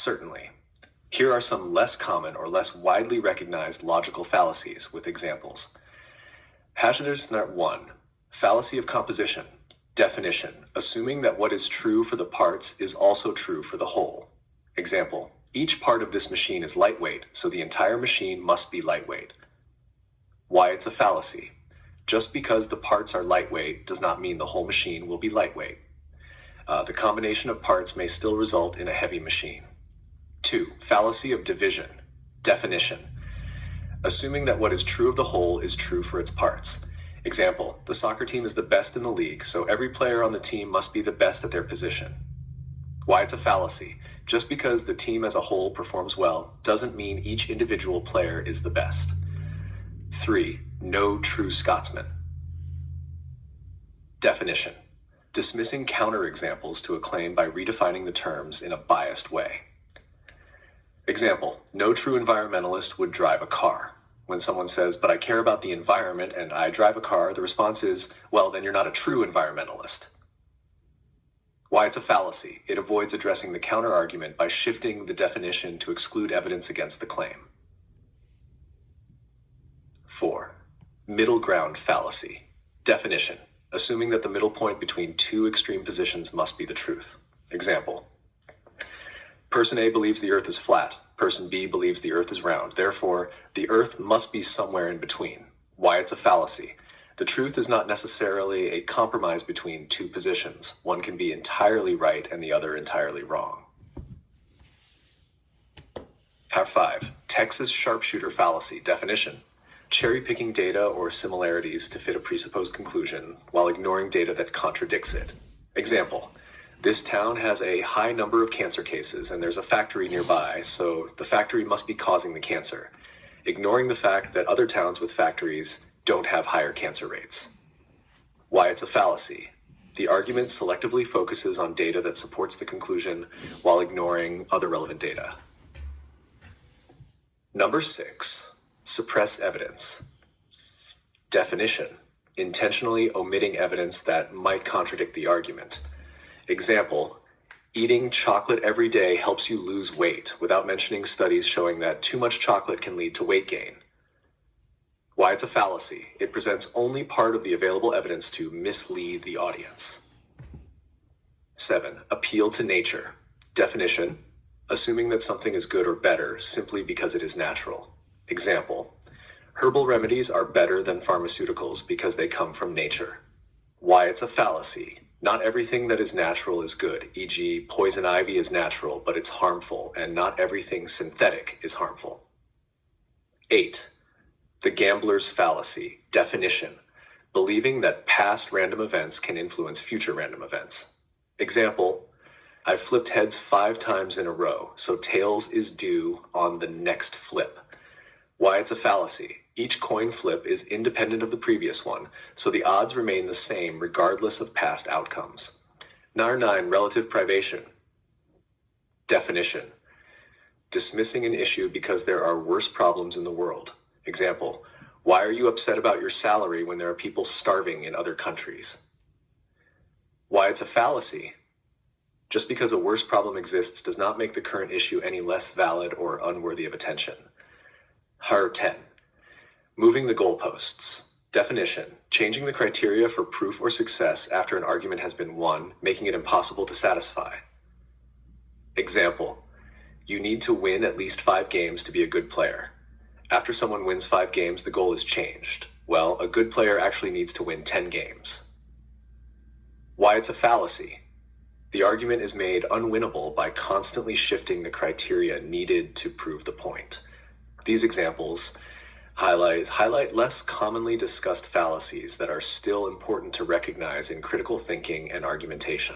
Certainly. Here are some less common or less widely recognized logical fallacies with examples. Hazardous net 1. Fallacy of composition. Definition. Assuming that what is true for the parts is also true for the whole. Example. Each part of this machine is lightweight, so the entire machine must be lightweight. Why it's a fallacy. Just because the parts are lightweight does not mean the whole machine will be lightweight. The combination of parts may still result in a heavy machine. 2. Fallacy of division. Definition. Assuming that what is true of the whole is true for its parts. Example, the soccer team is the best in the league, so every player on the team must be the best at their position. Why it's a fallacy. Just because the team as a whole performs well doesn't mean each individual player is the best. 3. No true Scotsman. Definition. Dismissing counterexamples to a claim by redefining the terms in a biased way. Example, no true environmentalist would drive a car. When someone says, but I care about the environment and I drive a car, the response is, well, then you're not a true environmentalist. Why it's a fallacy. It avoids addressing the counterargument by shifting the definition to exclude evidence against the claim. 4. Middle ground fallacy. Definition. Assuming that the middle point between two extreme positions must be the truth. Example. Person A believes the earth is flat. Person B believes the earth is round. Therefore, the earth must be somewhere in between. Why it's a fallacy. The truth is not necessarily a compromise between two positions. One can be entirely right and the other entirely wrong. 5. Texas sharpshooter fallacy. Definition. Cherry-picking data or similarities to fit a presupposed conclusion while ignoring data that contradicts it. Example. This town has a high number of cancer cases and there's a factory nearby, so the factory must be causing the cancer, ignoring the fact that other towns with factories don't have higher cancer rates. Why it's a fallacy. The argument selectively focuses on data that supports the conclusion while ignoring other relevant data. 6. Suppress evidence. Definition. Intentionally omitting evidence that might contradict the argument. Example, eating chocolate every day helps you lose weight without mentioning studies showing that too much chocolate can lead to weight gain. Why it's a fallacy. It presents only part of the available evidence to mislead the audience. 7. Appeal to nature. Definition. Assuming that something is good or better simply because it is natural. Example, herbal remedies are better than pharmaceuticals because they come from nature. Why it's a fallacy. Not everything that is natural is good, e.g. poison ivy is natural, but it's harmful, and not everything synthetic is harmful. 8. The gambler's fallacy. Definition. Believing that past random events can influence future random events. Example, I've flipped heads 5 times in a row, so tails is due on the next flip. Why it's a fallacy. Each coin flip is independent of the previous one, so the odds remain the same regardless of past outcomes. 9. Relative privation. Definition. Dismissing an issue because there are worse problems in the world. Example, why are you upset about your salary when there are people starving in other countries? Why it's a fallacy. Just because a worse problem exists does not make the current issue any less valid or unworthy of attention. 10. Moving the goalposts. Definition. Changing the criteria for proof or success after an argument has been won, making it impossible to satisfy. Example. You need to win at least 5 games to be a good player. After someone wins 5 games, the goal is changed. Well, a good player actually needs to win 10 games. Why it's a fallacy. The argument is made unwinnable by constantly shifting the criteria needed to prove the point. These examples highlight less commonly discussed fallacies that are still important to recognize in critical thinking and argumentation.